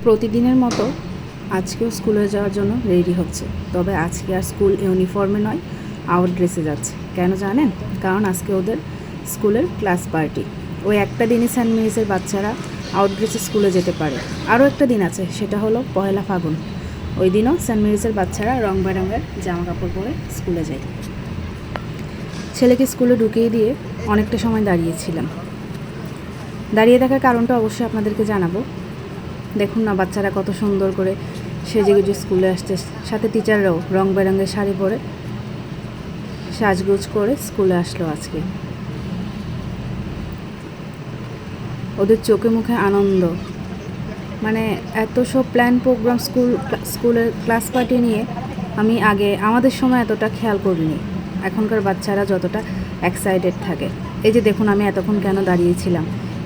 প্রতিদিনের মতো আজকেও স্কুলে যাওয়ার জন্য রেডি হচ্ছে। তবে আজকে আর স্কুল ইউনিফর্মে নয়, আউট ড্রেসে যাচ্ছে। কেন জানেন? কারণ আজকে ওদের স্কুলের ক্লাস পার্টি। ওই একটা দিনই সেন্ট মেরিসের বাচ্চারা আউট ড্রেসে স্কুলে যেতে পারে। আরও একটা দিন আছে, সেটা হলো পহেলা ফাগুন। ওই দিনও সেন্ট মেরিসের বাচ্চারা রং বেরঙের জামা কাপড় পরে স্কুলে যায়। ছেলেকে স্কুলে ঢুকিয়ে দিয়ে অনেকটা সময় দাঁড়িয়েছিলাম। দাঁড়িয়ে থাকার কারণটা অবশ্যই আপনাদেরকে জানাবো। দেখুন না, বাচ্চারা কত সুন্দর করে সেজেগুজে স্কুলে আসছে। সাথে টিচাররাও রং বেরঙের শাড়ি পরে সাজগোজ করে স্কুলে আসলো আজকে। ওদের চোখে মুখে আনন্দ, মানে এত সব প্ল্যান প্রোগ্রাম স্কুলের ক্লাস পার্টি নিয়ে আমি আগে আমাদের সময় এতটা খেয়াল করিনি। এখনকার বাচ্চারা যতটা এক্সাইটেড থাকে। এই যে দেখুন, আমি এতক্ষণ কেন দাঁড়িয়েছিলাম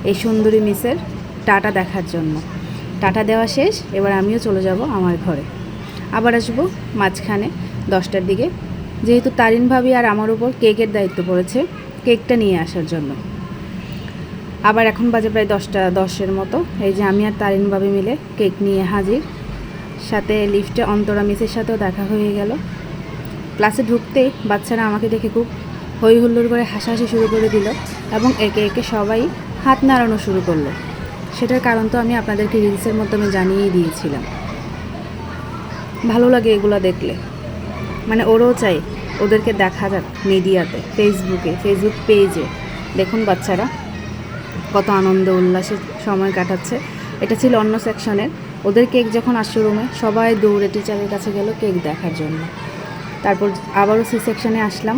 এই সুন্দরী মিসের টাটা দেখার জন্য। টাটা দেওয়া শেষ, এবার আমিও চলে যাব আমার ঘরে। আবার আসবো মাঝখানে 10টার দিকে, যেহেতু তারিন ভাবি আর আমার উপর কেকের দায়িত্ব পড়েছে কেকটা নিয়ে আসার জন্য। আবার এখন বাজে প্রায় 10টা 10-এর মতো। এই যে আমি আর তারিন ভাবি মিলে কেক নিয়ে হাজির। সাথে লিফটে অন্তরা মিসের সাথেও দেখা হয়ে গেল। ক্লাসে ঢুকতেই বাচ্চারা আমাকে দেখে খুব হই হুল্লোড় করে হাসাহাসি শুরু করে দিল এবং একে একে সবাই হাত নাড়ানো শুরু করলো। সেটার কারণ তো আমি আপনাদেরকে রিলসের মাধ্যমে জানিয়েই দিয়েছিলাম। ভালো লাগে এগুলো দেখলে, মানে ওরাও চাই ওদেরকে দেখা যাক মিডিয়াতে, ফেসবুক পেজে। দেখুন বাচ্চারা কত আনন্দ উল্লাসে সময় কাটাচ্ছে। এটা ছিল অন্য সেকশনের। ওদের কেক যখন আসলো রুমে, সবাই দৌড়ে টিচারের কাছে গেল কেক দেখার জন্য। তারপর আবারও সি সেকশনে আসলাম।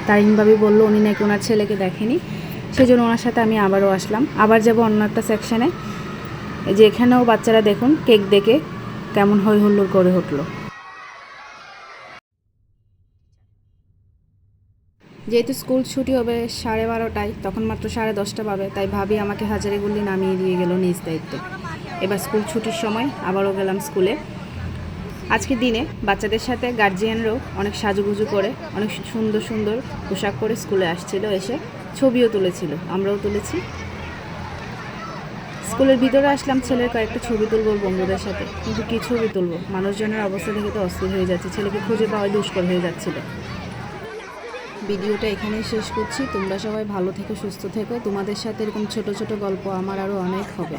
তারিন ভাবি বললো উনি নাকি ওনার ছেলেকে দেখেনি, সেই জন্য ওনার সাথে আমি আবারও আসলাম। আবার যাব অন্য একটা সেকশনে, যে এখানেও বাচ্চারা দেখুন কেক দেখে কেমন হই হুল্লোড় করে উঠলো। যেহেতু স্কুল ছুটি হবে 12:30টায়, তখন মাত্র 10:30 পাবে, তাই ভাবি আমাকে হাজারিগুলি নামিয়ে দিয়ে গেল নিজ দায়িত্বে। এবার স্কুল ছুটির সময় আবারও গেলাম স্কুলে। আজকের দিনে বাচ্চাদের সাথে গার্জিয়ানরাও অনেক সাজুগুজু করে অনেক সুন্দর সুন্দর পোশাক পরে স্কুলে আসছিল, এসে ছবিও তুলেছিল, আমরাও তুলেছি। স্কুলের ভিতরে আসলাম, ছেলের কয়েকটা ছবি তুলবো বন্ধুদের সাথে, কিন্তু কী ছবি তুলবো, মানুষজনের অবস্থা দেখে তো অস্থির হয়ে যাচ্ছে। ছেলেকে খুঁজে পাওয়াই দুষ্কর হয়ে যাচ্ছিল। ভিডিওটা এখানেই শেষ করছি। তোমরা সবাই ভালো থেকো, সুস্থ থেকো। তোমাদের সাথে এরকম ছোট ছোট গল্প আমার আরও অনেক হবে।